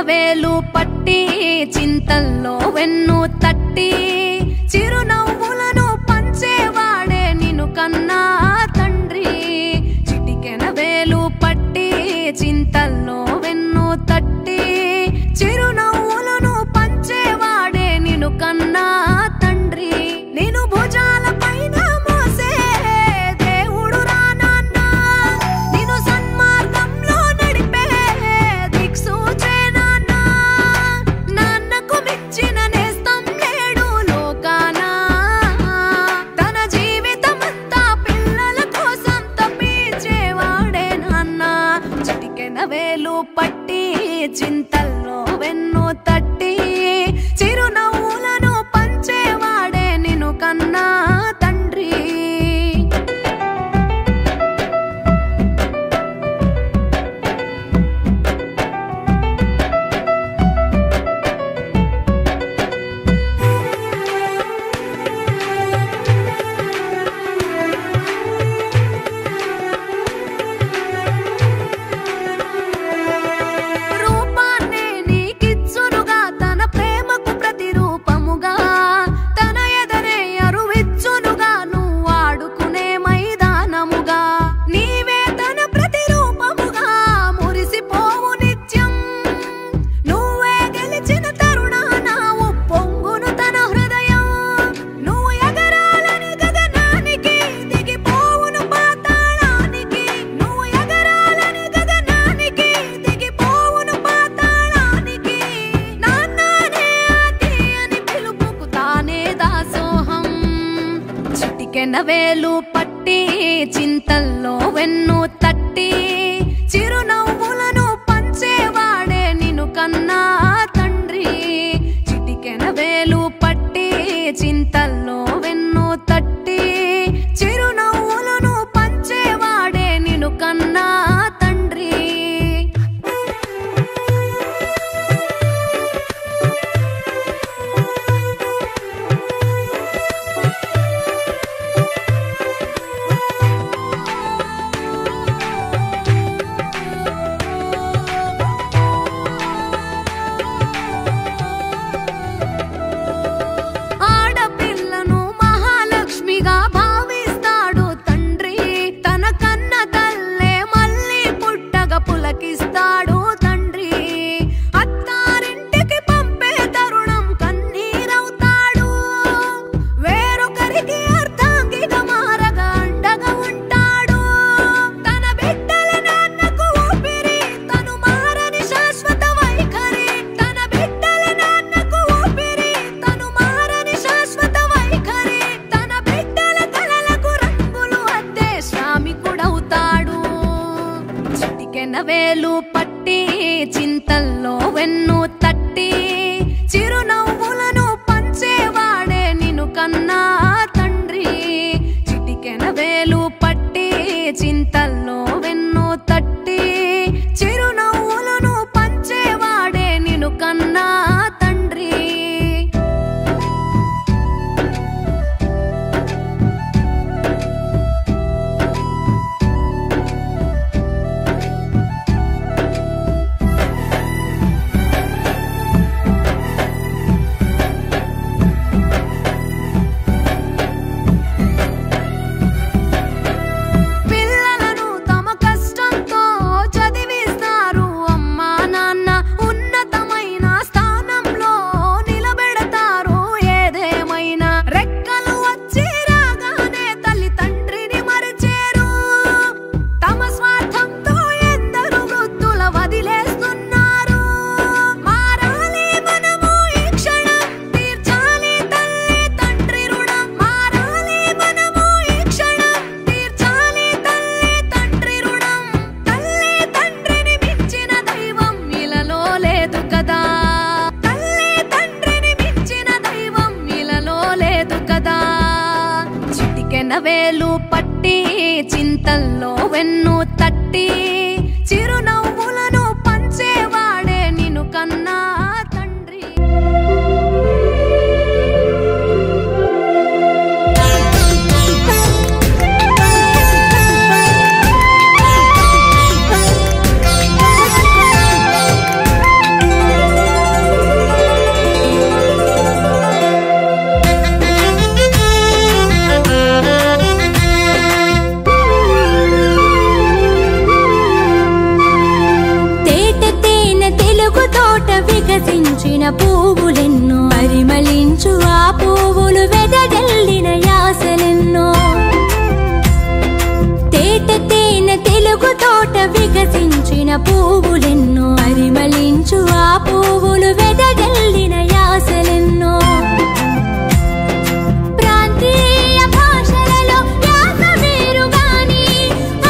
వేలు పట్టి చింతల్లో వెన్ను తట్టి చిరునవ్వులను పంచేవాడే నిన్ను కన్నా తండ్రి. చిటికెన వేలు పట్టి చింతల్లో వెన్ను తట్టి చిరునవ్వులను పంచేవాడే నిన్ను కన్నా తండ్రి. నేను భుజాల పైన మోసే దేవుడు రా నాన్న, నేను సన్మార్గంలో నడిపే దిక్సూచే నాన్న. నాన్నకు మించిన నేస్తం లేడు లోకాన, తన జీవితమంతా పిల్లల కోసం తప్పించేవాడే నాన్న. చిటికెన వేలు పట్టి చింతల్లో వెన్ను తట్టి చిరునవ్వులను పంచేవాడే నిన్ను కన్నా తండ్రి. రూపాన్నే నీకిచ్చునుగా తన ప్రేమకు ప్రతిరూపముగా, తన ఎదనే అరువిచ్చునుగా నువ్వు ఆడుకునే మైదానముగా. నీవే తన ప్రతిరూపముగా మురిసిపోవు నిత్యం, నువ్వే గెలిచిన తరుణాన ఉప్పొంగును తన హృదయం. నువ్వు ఎగరాలని గగనానికి దిగిపోవును పాతాళానికి, నువ్వు ఎగరాలని గగనానికి దిగిపోవును పాతాళానికి. నాన్ననే ఆది అని పిలుపుకు తానే దాసోహం. చిటికెన వేలు పట్టి చింతల్లో వెన్ను తట్టి చిరునవ్వులను పంచేవాడే నిన్ను కన్నా తండ్రి. చిటికెన వేలు పట్టి చింతల్లో వెన్ను తట్టి చిరునవ్వులను పంచేవాడే నిన్ను కన్నా తండ్రి. ఆడపిల్లను మహాలక్ష్మిగా భావిస్తాడు తండ్రి, తన కన్న తల్లే మళ్ళీ పుట్టగా పులకిస్తాడు తండ్రి. అత్తారింటికి పంపే తరుణం కన్నీరవుతాడు, వేరొకరికి అర్ధాంగిగా మారగా అండగా ఉంటాడు. తన బిడ్డల నాన్నకు ఊపిరి తను మారని శాశ్వత వైఖరి, తన బిడ్డల నాన్నకు ఊపిరి తను మారని శాశ్వత వైఖరి. తన బిడ్డల కలలకు రంగులు అద్దే శ్రామికుడవుతాడు. చిటికెన వేలు పట్టి చింతల్లో వెన్ను తట్టి చిరునవ్వులను పంచేవాడే నిన్ను కన్నా తండ్రి. చిటికెన వేలు పట్టి చింతల్లో వెన్ను తట్టి చిరునవ్వులను పంచేవాడే నిన్ను కన్నా తండ్రి. పిల్లలను తమ కష్టంతో చదివిస్తారు అమ్మా నాన్న, ఉన్నతమైన స్థానంలో నిలబెడతారు. ఏదేమైనా రెక్కలు వచ్చి రాగానే తల్లి తండ్రిని మరిచేరు. తమ స్వార్థంతో ఎందరు వృద్ధుల వదిలేస్తున్నారు. మారాలి మనము ఈ క్షణం, తీర్చాలి తల్లి తండ్రి రుణం. మారాలి మనము ఈ క్షణం, తీర్చాలి తల్లి తండ్రి రుణం. తల్లి తండ్రిని మించిన దైవం ఇలలో లేదు కదా, తల్లి తండ్రిని మించిన దైవం ఇలలో లేదు కదా. చిటికెన వేలు పట్టి చింతల్లో వెన్ను తట్టి చిరునవ్వులను పంచేవాడే నిన్ను కన్నా తండ్రి. పువ్వులెన్నో పరిమళించు ఆ పువ్వులు వెదజల్లిన యాసలెన్నో తేట తేనె తెలుగు తోట వికసించిన పువ్వులెన్నో పరిమళించు ఆ పువ్వులు వెదజల్లిన యాసలెన్నో ప్రాంతీయ భాషలలో యాస వేరుగాని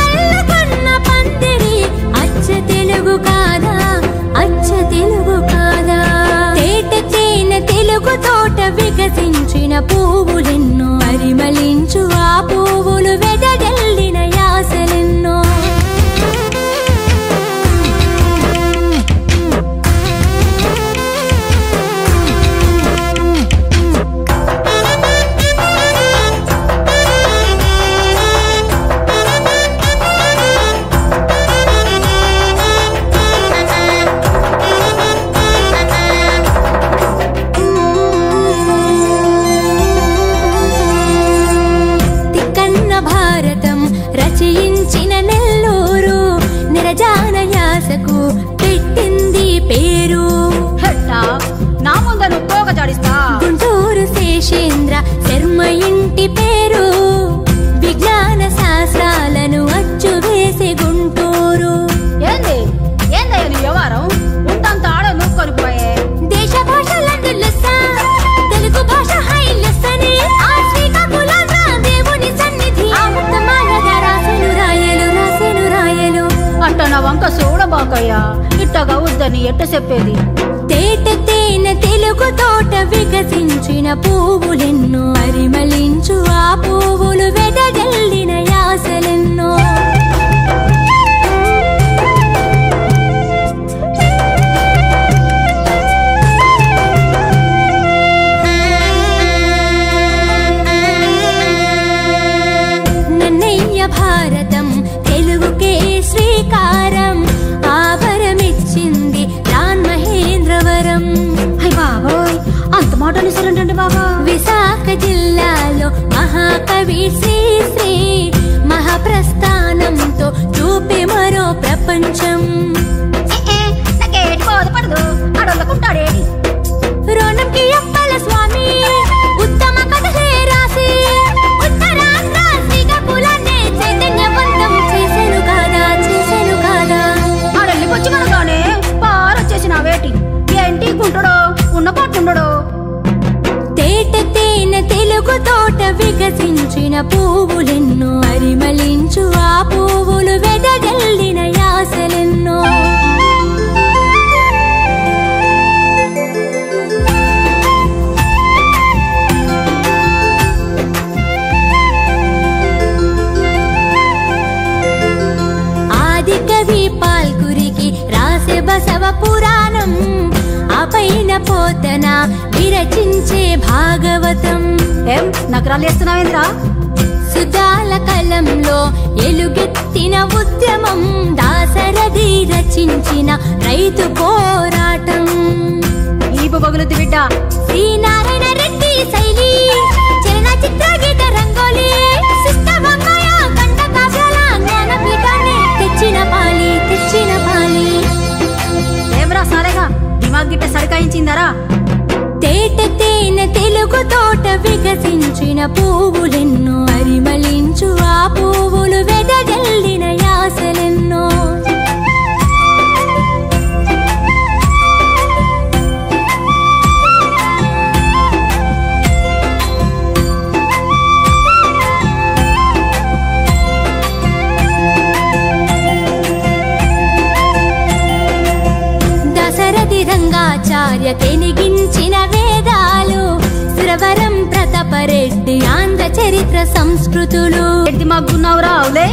అల్లకొన్న పందిరి అచ్చ తెలుగు కాదా అచ్చ తెలుగు కాదా తేట తేనె తెలుగు తోట వికసించిన పువ్వులెన్నో పరిమళించు ఆ పువ్వులు వెదజల్లిన యాసలెన్నో రచయించిన నెల్లూరు నిరజాన యాసకు పెట్టింది పేరు నా ముందను పోగ జాడిస్తా గుంటూరు శేషేంద్ర శర్మ ఇంటి పేరు విజ్ఞాన శాస్త్రాలను అచ్చు వేసే గుంటూరు ఏంది ఏందయ్య నీ వ్యవహారం ఉంటంత ఆడ నూక్కొని పోయే దేశ భాషలందు లెస్స తెలుగు భాష హై లెస్సనే ఆ శ్రీకాకుళం దేవుని సన్నిధి అంట నా వంక చూడబాకయ్యా ఇట్టగా వద్దని ఎట్ట చెప్పేది తేట తేనె తెలుగు తోట వికసించిన పువ్వులెన్నో పరిమళించు ఆ పువ్వులు వెదజల్లిన యాసలెన్నో నన్నయ్య భారతం తెలుగుకే శ్రీకారం ఆభరమిచ్చింది రాన్ మహేంద్రవరం హై బాబోయ్ అంత మాట నిసరండి బాబా విశాఖ జిల్లాలో మహాకవి శ్రీ మహాప్రస్థానంతో చూపే మరో ప్రపంచం నాకేటి బోధపడదు అడవులకుంటాడేటి రోణంకి అప్పల స్వామి ఉత్తమ కథలే రాసి ఉత్తరాంధ్ర శ్రీకాకుళాన్ని చైతన్యవంతం చేసెను కాదా అడల్లి వచ్చి మనగానే పారొచ్చేసిన వేటి ఏంటి గుంటడో ఉన్న పాటుండడో తేట తేనె తెలుగు తోట వికసించిన పువ్వులెన్నో పరిమళించు ఆ పువ్వులు వెదజల్లిన యాసలెన్నో ఆదికవి పాల్కురికి రాసే బసవ పురాణం ఆ పైన పోతన విరచించే భాగవతం ఏం నగరాలేస్తున్నావేంద్రా సుధాల కలంలో ఎలుగెత్తిన ఉద్యమం దాశరథి రచించిన రైతు పోరాటం ఈ బొగలుద్ది బిడ్డ శ్రీనారాయణ రెడ్డి శైలి చలనచిత్ర గీత రంగోలి సిస్టమంగయ కండ కావ్యాల జ్ఞానపీఠాన్ని తెచ్చిన పాలి ఏమరా సారేగా దిమాగ్ గిట్ట సరికాయించిందరా తేట తేనె తెలుగు తోట వికసించిన పువ్వులెన్నో పరిమళించు ఆ పువ్వులు వెదజల్లిన యాసలెన్నో దశరథి రంగాచార్య తెనిగించిన వేదాలు సురవరం ప్రతాపరెడ్డి ఆంధ్ర చరిత్ర సంస్కృతులు మగ్గున్నావురావులే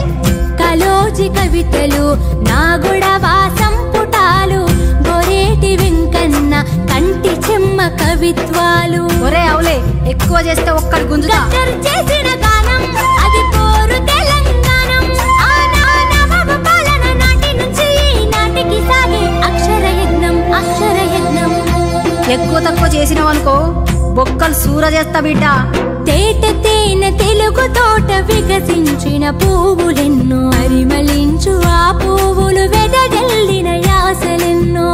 కలోజి కవితలు నాగుడవ సంపుటాలు గోరేటి వెంకన్న కంటి చెమ్మ కవిత్వాలు ఒరే అవులే ఎక్కువ చేస్తే ఒక్కడి గుంజుతా చేసిన గానం అది పోరు తెలంగాణం పాలన నాటి నుంచి నాటికి సాగే అక్షర యజ్ఞం ఎక్కువ తక్కువ చేసినవనుకో బొక్కలు సూర చేస్తా బిడ్డ తేట తేనె తెలుగు తోట వికసించిన పువ్వులెన్నో పరిమళించు ఆ పువ్వులు వెదజల్లిన యాసలెన్నో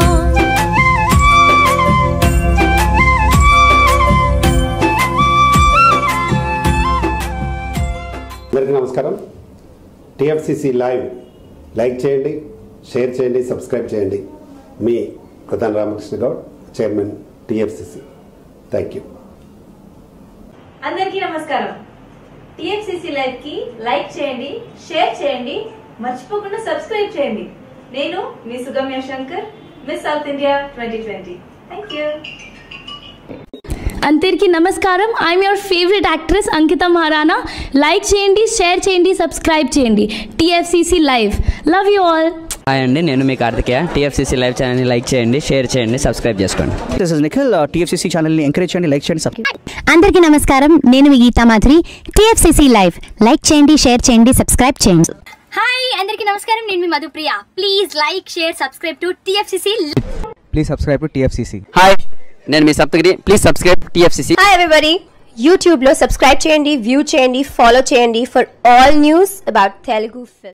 టిఎఫ్సిసి లైవ్ లైక్ చేయండి, షేర్ చేయండి, సబ్స్క్రైబ్ చేయండి. మీ ప్రధాన Ramakrishna Goud, chairman TFCC. Thank you. అందరికీ నమస్కారం. టిఎఫ్సిసి లైవ్ కి లైక్ చేయండి, షేర్ చేయండి, మర్చిపోకుండా సబ్స్క్రైబ్ చేయండి. నేను మీ Sugamya Shankar, Miss South India 2020. Thank you. అందరికీ నమస్కారం. I'm your favourite actress Ankita Maharana. Like చేయండి, షేర్ చేయండి, సబ్స్క్రైబ్ చేయండి. TFCC live. Love you all. Hi అండి, నేను మీ కార్తికేయ. టిఎఫ్సిసి లైవ్ ఛానల్ని లైక్ చేయండి, షేర్ చేయండి, సబ్స్క్రైబ్ చేసుకోండి. This is Nikhil. టిఎఫ్సిసి ఛానల్ని ఎంకరేజ్ చేయండి, లైక్ చేయండి, సబ్స్క్రైబ్. అందరికీ నమస్కారం. నేను మీ Geetha Madhuri. TFCC live like చేయండి, షేర్ చేయండి, సబ్స్క్రైబ్ చేయండి. హాయ్ అందరికీ నమస్కారం. నేను మీ Madhupriya. Please like, share, subscribe to TFCC. Please subscribe to TFCC. Hi, నేను మీ Saptagiri. Please subscribe TFCC. Hi everybody. YouTube లో సబ్స్క్రైబ్ చేయండి, వ్యూ చేయండి, ఫాలో చేయండి for all news about Telugu film.